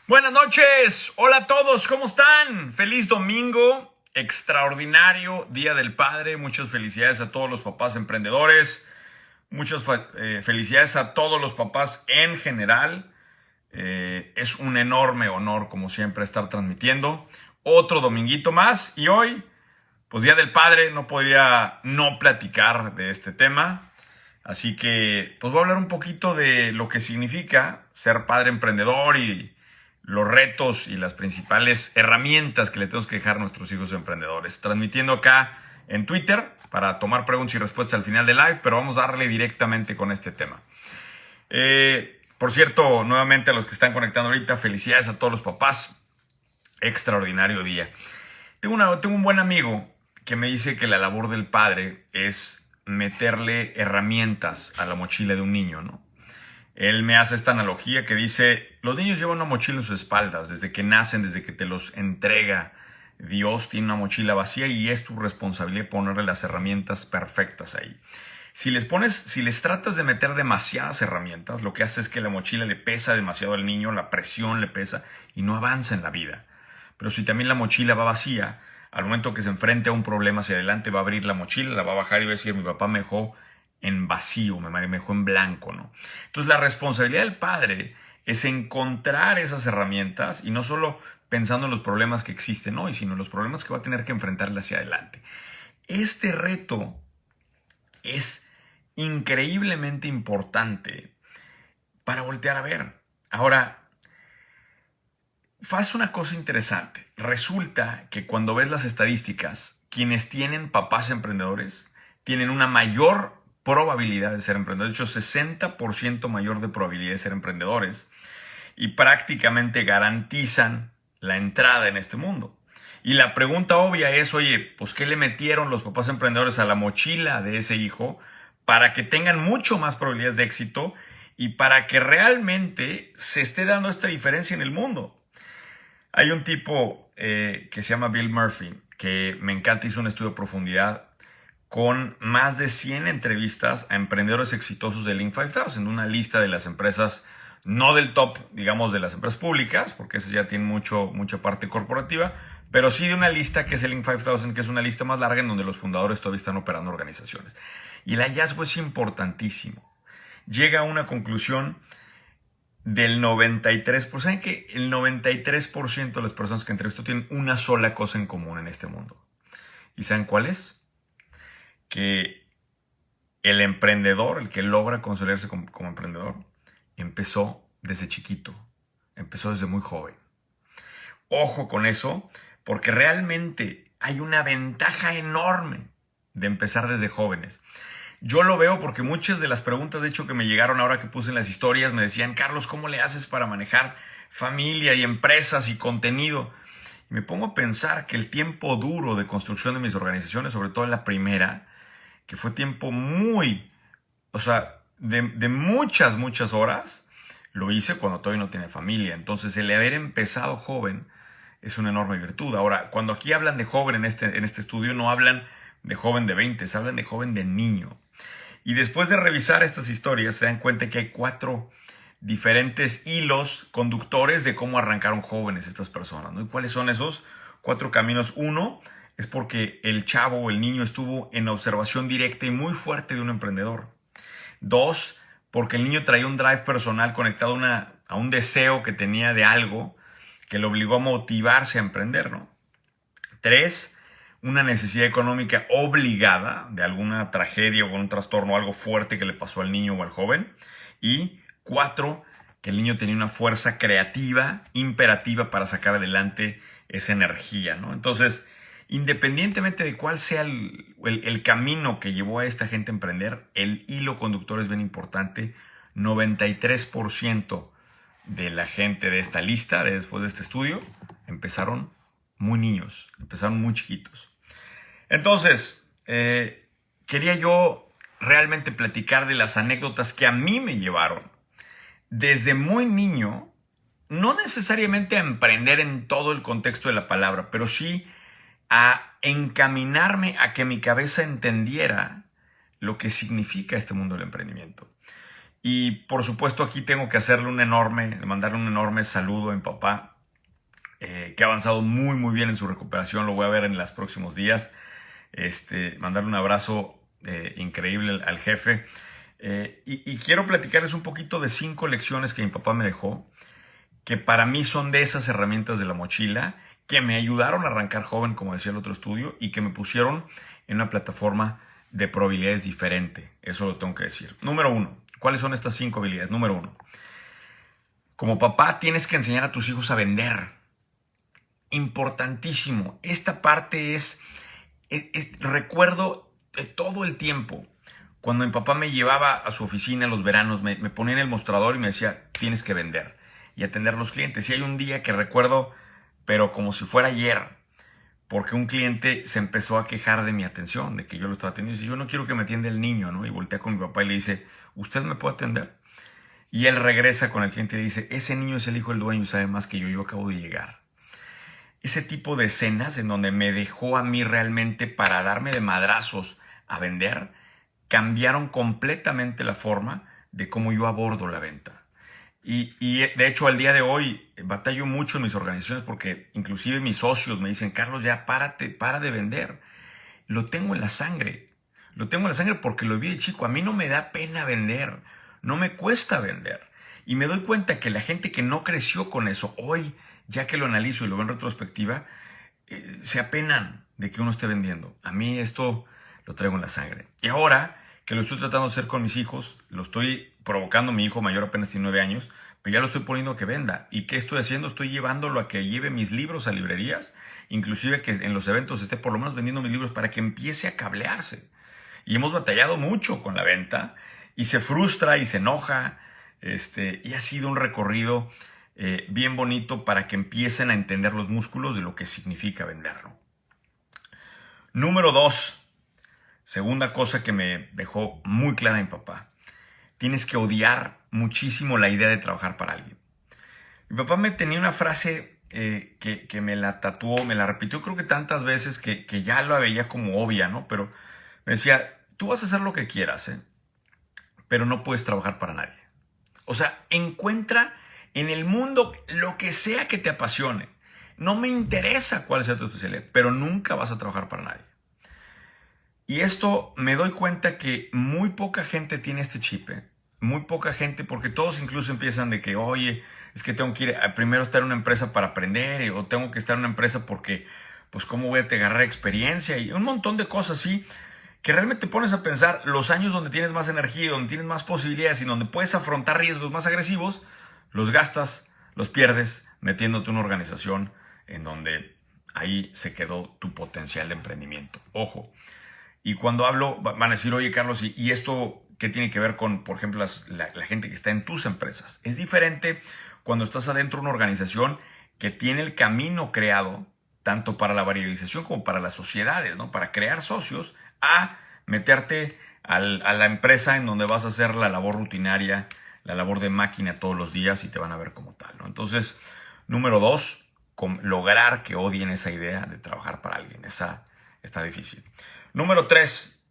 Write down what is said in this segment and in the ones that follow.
Buenas noches, hola a todos, ¿cómo están? Feliz domingo, extraordinario Día del Padre, muchas felicidades a todos los papás emprendedores, muchas felicidades a todos los papás en general. Es un enorme honor, como siempre, estar transmitiendo otro dominguito más y hoy, pues Día del Padre, no podría no platicar de este tema. Así que, pues voy a hablar un poquito de lo que significa ser padre emprendedor y los retos y las principales herramientas que le tenemos que dejar a nuestros hijos emprendedores. Transmitiendo acá en Twitter para tomar preguntas y respuestas al final del live, pero vamos a darle directamente con este tema. Por cierto, nuevamente a los que están conectando ahorita, felicidades a todos los papás. Extraordinario día. Tengo un buen amigo que me dice que la labor del padre es meterle herramientas a la mochila de un niño, ¿no? Él me hace esta analogía que dice, los niños llevan una mochila en sus espaldas, desde que nacen, desde que te los entrega Dios, tiene una mochila vacía y es tu responsabilidad ponerle las herramientas perfectas ahí. Si les tratas de meter demasiadas herramientas, lo que hace es que la mochila le pesa demasiado al niño, la presión le pesa y no avanza en la vida. Pero si también la mochila va vacía, al momento que se enfrente a un problema hacia adelante, va a abrir la mochila, la va a bajar y va a decir, mi papá me dejó en vacío, me dejó en blanco, ¿no? Entonces la responsabilidad del padre es encontrar esas herramientas y no solo pensando en los problemas que existen hoy, sino en los problemas que va a tener que enfrentarle hacia adelante. Este reto es increíblemente importante para voltear a ver. Ahora, haz una cosa interesante. Resulta que cuando ves las estadísticas, quienes tienen papás emprendedores tienen una mayor probabilidad de ser emprendedores. De hecho, 60% mayor de probabilidad de ser emprendedores y prácticamente garantizan la entrada en este mundo. Y la pregunta obvia es, oye, pues ¿qué le metieron los papás emprendedores a la mochila de ese hijo para que tengan mucho más probabilidades de éxito y para que realmente se esté dando esta diferencia en el mundo? Hay un tipo que se llama Bill Murphy, que me encanta, hizo un estudio de profundidad con más de 100 entrevistas a emprendedores exitosos del Inc. 5000, una lista de las empresas, no del top, digamos, de las empresas públicas, porque esas ya tienen mucha parte corporativa, pero sí de una lista que es el Inc. 5000, que es una lista más larga en donde los fundadores todavía están operando organizaciones. Y el hallazgo es importantísimo. Llega a una conclusión del 93%. ¿Saben que el 93% de las personas que entrevistó tienen una sola cosa en común en este mundo? ¿Y saben cuál es? Que el emprendedor, el que logra consolidarse como emprendedor, empezó desde chiquito, empezó desde muy joven. Ojo con eso, porque realmente hay una ventaja enorme de empezar desde jóvenes. Yo lo veo porque muchas de las preguntas, de hecho, que me llegaron ahora que puse en las historias, me decían, Carlos, ¿cómo le haces para manejar familia y empresas y contenido? Y me pongo a pensar que el tiempo duro de construcción de mis organizaciones, sobre todo en la primera, que fue tiempo de muchas horas, lo hice cuando todavía no tenía familia. Entonces, el haber empezado joven es una enorme virtud. Ahora, cuando aquí hablan de joven en este estudio, no hablan de joven de 20, hablan de joven de niño. Y después de revisar estas historias, se dan cuenta que hay 4 diferentes hilos conductores de cómo arrancaron jóvenes estas personas, ¿no? ¿Y cuáles son esos 4 caminos? Uno es porque el chavo o el niño estuvo en observación directa y muy fuerte de un emprendedor. 2, porque el niño traía un drive personal conectado a un deseo que tenía de algo que lo obligó a motivarse a emprender, ¿no? 3, una necesidad económica obligada de alguna tragedia o un trastorno, algo fuerte que le pasó al niño o al joven. Y 4, que el niño tenía una fuerza creativa, imperativa para sacar adelante esa energía, ¿no? Entonces, independientemente de cuál sea el camino que llevó a esta gente a emprender, el hilo conductor es bien importante. 93% de la gente de esta lista, después de este estudio, empezaron muy niños, empezaron muy chiquitos. Entonces, quería yo realmente platicar de las anécdotas que a mí me llevaron desde muy niño, no necesariamente a emprender en todo el contexto de la palabra, pero sí a encaminarme a que mi cabeza entendiera lo que significa este mundo del emprendimiento. Y por supuesto aquí tengo que mandarle un enorme saludo a mi papá, que ha avanzado muy muy bien en su recuperación. Lo voy a ver en los próximos días. Mandarle un abrazo increíble al jefe. Y quiero platicarles un poquito de 5 lecciones que mi papá me dejó, que para mí son de esas herramientas de la mochila que me ayudaron a arrancar joven, como decía el otro estudio, y que me pusieron en una plataforma de probabilidades diferente. Eso lo tengo que decir. Número 1. ¿Cuáles son estas 5 habilidades? Número 1. Como papá tienes que enseñar a tus hijos a vender. Importantísimo. Esta parte recuerdo todo el tiempo. Cuando mi papá me llevaba a su oficina en los veranos, me ponía en el mostrador y me decía, tienes que vender y atender a los clientes. Y hay un día que recuerdo, pero como si fuera ayer, porque un cliente se empezó a quejar de mi atención, de que yo lo estaba atendiendo. Y dice, yo no quiero que me atienda el niño, ¿no? Y voltea con mi papá y le dice, ¿usted me puede atender? Y él regresa con el cliente y le dice, ese niño es el hijo del dueño y sabe más que yo acabo de llegar. Ese tipo de escenas en donde me dejó a mí realmente para darme de madrazos a vender, cambiaron completamente la forma de cómo yo abordo la venta. Y de hecho al día de hoy batallo mucho en mis organizaciones porque inclusive mis socios me dicen, Carlos, ya para de vender. Lo tengo en la sangre. Lo tengo en la sangre porque lo vi de chico. A mí no me da pena vender. No me cuesta vender. Y me doy cuenta que la gente que no creció con eso, hoy, ya que lo analizo y lo veo en retrospectiva, se apenan de que uno esté vendiendo. A mí esto lo traigo en la sangre. Y ahora que lo estoy tratando de hacer con mis hijos, lo estoy provocando. Mi hijo mayor apenas tiene 9 años, pero ya lo estoy poniendo a que venda. ¿Y qué estoy haciendo? Estoy llevándolo a que lleve mis libros a librerías, inclusive que en los eventos esté por lo menos vendiendo mis libros para que empiece a cablearse. Y hemos batallado mucho con la venta y se frustra y se enoja, y ha sido un recorrido bien bonito para que empiecen a entender los músculos de lo que significa venderlo. Número 2. Segunda cosa que me dejó muy clara mi papá. Tienes que odiar muchísimo la idea de trabajar para alguien. Mi papá me tenía una frase que me la tatuó, me la repitió creo que tantas veces que ya la veía como obvia, ¿no? Pero me decía, tú vas a hacer lo que quieras, pero no puedes trabajar para nadie. O sea, encuentra en el mundo lo que sea que te apasione. No me interesa cuál sea tu especialidad, pero nunca vas a trabajar para nadie. Y esto me doy cuenta que muy poca gente tiene este chip, muy poca gente, porque todos incluso empiezan de que, oye, es que tengo que ir a primero estar en una empresa para aprender, o tengo que estar en una empresa porque, pues, ¿cómo voy a agarrar experiencia? Y un montón de cosas así, que realmente te pones a pensar los años donde tienes más energía, donde tienes más posibilidades y donde puedes afrontar riesgos más agresivos, los gastas, los pierdes metiéndote en una organización en donde ahí se quedó tu potencial de emprendimiento. Ojo. Y cuando hablo, van a decir, oye, Carlos, ¿y esto qué tiene que ver con, por ejemplo, la gente que está en tus empresas? Es diferente cuando estás adentro de una organización que tiene el camino creado, tanto para la variabilización como para las sociedades, ¿no? Para crear socios, a meterte a la empresa en donde vas a hacer la labor rutinaria, la labor de máquina todos los días y te van a ver como tal, ¿no? Entonces, número 2, lograr que odien esa idea de trabajar para alguien. Esa está difícil. Número 3,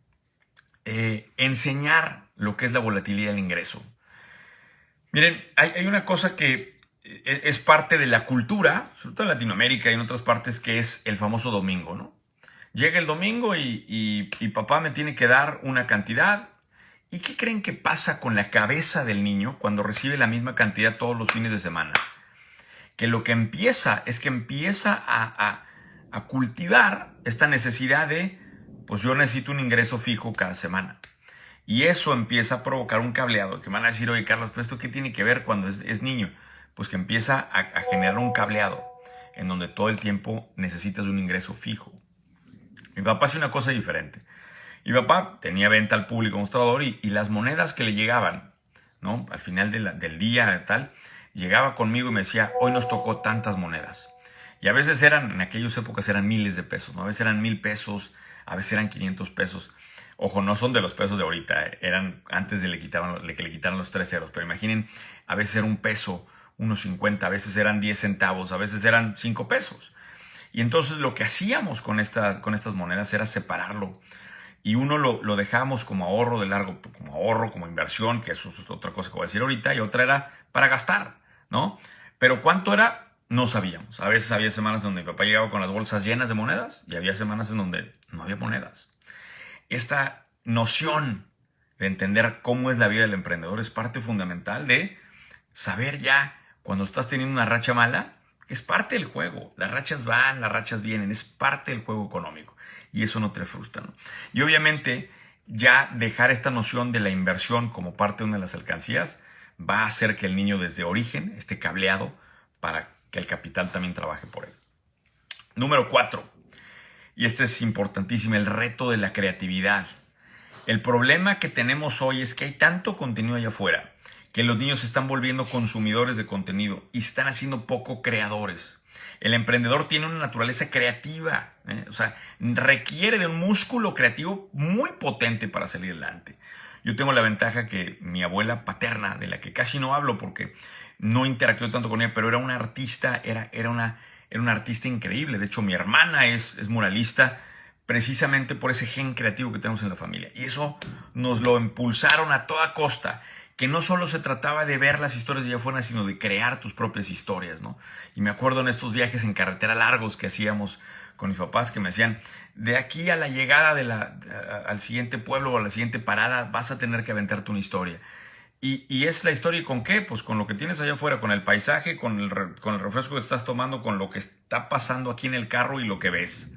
enseñar lo que es la volatilidad del ingreso. Miren, hay una cosa que es parte de la cultura, sobre todo en Latinoamérica y en otras partes, que es el famoso domingo, ¿no? Llega el domingo y papá me tiene que dar una cantidad. ¿Y qué creen que pasa con la cabeza del niño cuando recibe la misma cantidad todos los fines de semana? Que lo que empieza es que empieza a cultivar esta necesidad de, pues yo necesito un ingreso fijo cada semana. Y eso empieza a provocar un cableado que van a decir, oye, Carlos, ¿pero esto qué tiene que ver cuando es niño? Pues que empieza a generar un cableado en donde todo el tiempo necesitas un ingreso fijo. Mi papá hace una cosa diferente. Mi papá tenía venta al público mostrador y las monedas que le llegaban, ¿no? Al final del día tal, llegaba conmigo y me decía, hoy nos tocó tantas monedas. Y a veces en aquellas épocas eran miles de pesos, ¿no? A veces eran 1,000 pesos, a veces eran 500 pesos. Ojo, no son de los pesos de ahorita, eran antes de que le quitaran los 3 ceros. Pero imaginen, a veces era 1 peso, unos 50, a veces eran 10 centavos, a veces eran 5 pesos. Y entonces lo que hacíamos con estas monedas era separarlo. y uno lo dejábamos como ahorro de largo, como ahorro, como inversión, que eso es otra cosa que voy a decir ahorita, y otra era para gastar, ¿no? Pero ¿cuánto era? No sabíamos. A veces había semanas donde mi papá llegaba con las bolsas llenas de monedas y había semanas en donde no había monedas. Esta noción de entender cómo es la vida del emprendedor es parte fundamental de saber ya cuando estás teniendo una racha mala, que es parte del juego. Las rachas van, las rachas vienen, es parte del juego económico y eso no te frustra, ¿no? Y obviamente ya dejar esta noción de la inversión como parte de una de las alcancías va a hacer que el niño desde origen esté cableado para que el capital también trabaje por él. Número 4, y este es importantísimo, el reto de la creatividad. El problema que tenemos hoy es que hay tanto contenido allá afuera que los niños se están volviendo consumidores de contenido y están haciendo poco creadores. El emprendedor tiene una naturaleza creativa, o sea, requiere de un músculo creativo muy potente para salir adelante. Yo tengo la ventaja que mi abuela paterna, de la que casi no hablo porque no interactué tanto con ella, pero era una artista, era una artista increíble. De hecho, mi hermana es muralista, precisamente por ese gen creativo que tenemos en la familia. Y eso nos lo impulsaron a toda costa, que no solo se trataba de ver las historias de allá afuera, sino de crear tus propias historias, ¿no? Y me acuerdo en estos viajes en carretera largos que hacíamos con mis papás, que me decían, de aquí a la llegada al siguiente pueblo o a la siguiente parada, vas a tener que aventarte una historia. Y es la historia, ¿con qué? Pues con lo que tienes allá afuera, con el paisaje, con el refresco que estás tomando, con lo que está pasando aquí en el carro y lo que ves.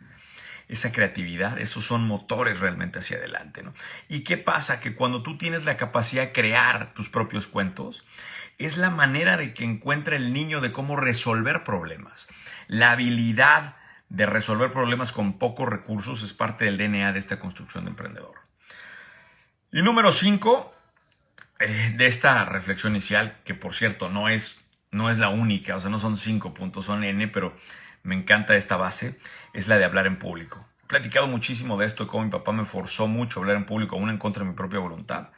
Esa creatividad, esos son motores realmente hacia adelante, ¿no? ¿Y qué pasa? Que cuando tú tienes la capacidad de crear tus propios cuentos, es la manera de que encuentra el niño de cómo resolver problemas. La habilidad de resolver problemas con pocos recursos es parte del DNA de esta construcción de emprendedor. Y número 5, de esta reflexión inicial, que por cierto no es la única, o sea, no son 5 puntos, son N, pero me encanta esta base, es la de hablar en público. He platicado muchísimo de esto, de cómo mi papá me forzó mucho a hablar en público, aún en contra de mi propia voluntad.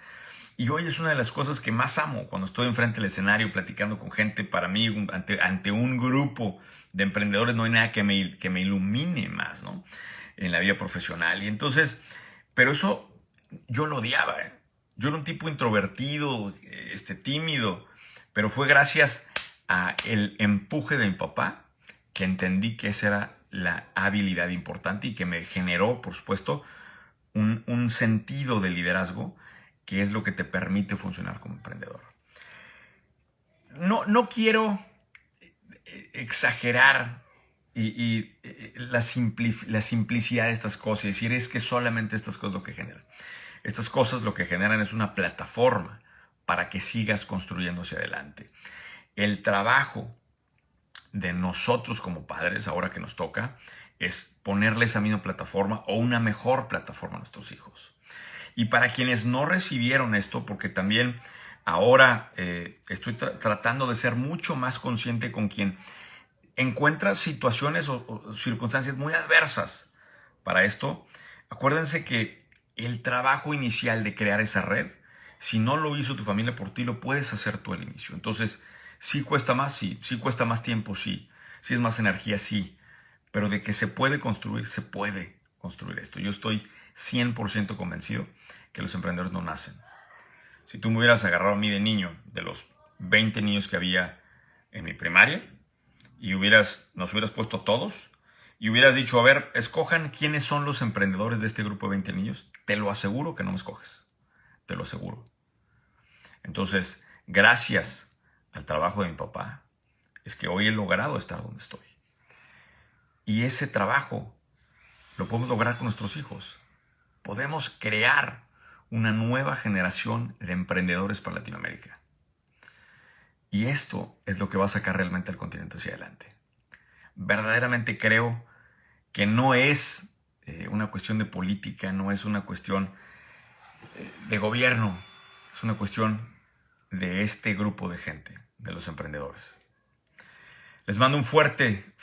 Y hoy es una de las cosas que más amo, cuando estoy enfrente del escenario platicando con gente. Para mí, ante un grupo de emprendedores, no hay nada que me ilumine más, ¿no? En la vida profesional. Y entonces, pero eso yo lo odiaba, ¿eh? Yo era un tipo introvertido, tímido, pero fue gracias al empuje de mi papá que entendí que esa era la habilidad importante y que me generó, por supuesto, un sentido de liderazgo que es lo que te permite funcionar como emprendedor. No quiero exagerar la simplicidad de estas cosas y decir es que solamente estas cosas lo que generan. Estas cosas lo que generan es una plataforma para que sigas construyendo hacia adelante. El trabajo de nosotros como padres, ahora que nos toca, es ponerle esa misma plataforma o una mejor plataforma a nuestros hijos. Y para quienes no recibieron esto, porque también ahora estoy tratando de ser mucho más consciente con quien encuentra situaciones o circunstancias muy adversas para esto, acuérdense que el trabajo inicial de crear esa red, si no lo hizo tu familia por ti, lo puedes hacer tú al inicio. Entonces, sí cuesta más, sí cuesta más tiempo, sí es más energía, sí, pero de que se puede construir esto. Yo estoy 100% convencido que los emprendedores no nacen. Si tú me hubieras agarrado a mí de niño, de los 20 niños que había en mi primaria, y nos hubieras puesto todos, y hubieras dicho, a ver, escojan quiénes son los emprendedores de este grupo de 20 niños, te lo aseguro que no me escoges. Te lo aseguro. Entonces, gracias al trabajo de mi papá, es que hoy he logrado estar donde estoy. Y ese trabajo lo podemos lograr con nuestros hijos. Podemos crear una nueva generación de emprendedores para Latinoamérica. Y esto es lo que va a sacar realmente al continente hacia adelante. Verdaderamente creo que no es una cuestión de política, no es una cuestión de gobierno, es una cuestión de este grupo de gente, de los emprendedores. Les mando un fuerte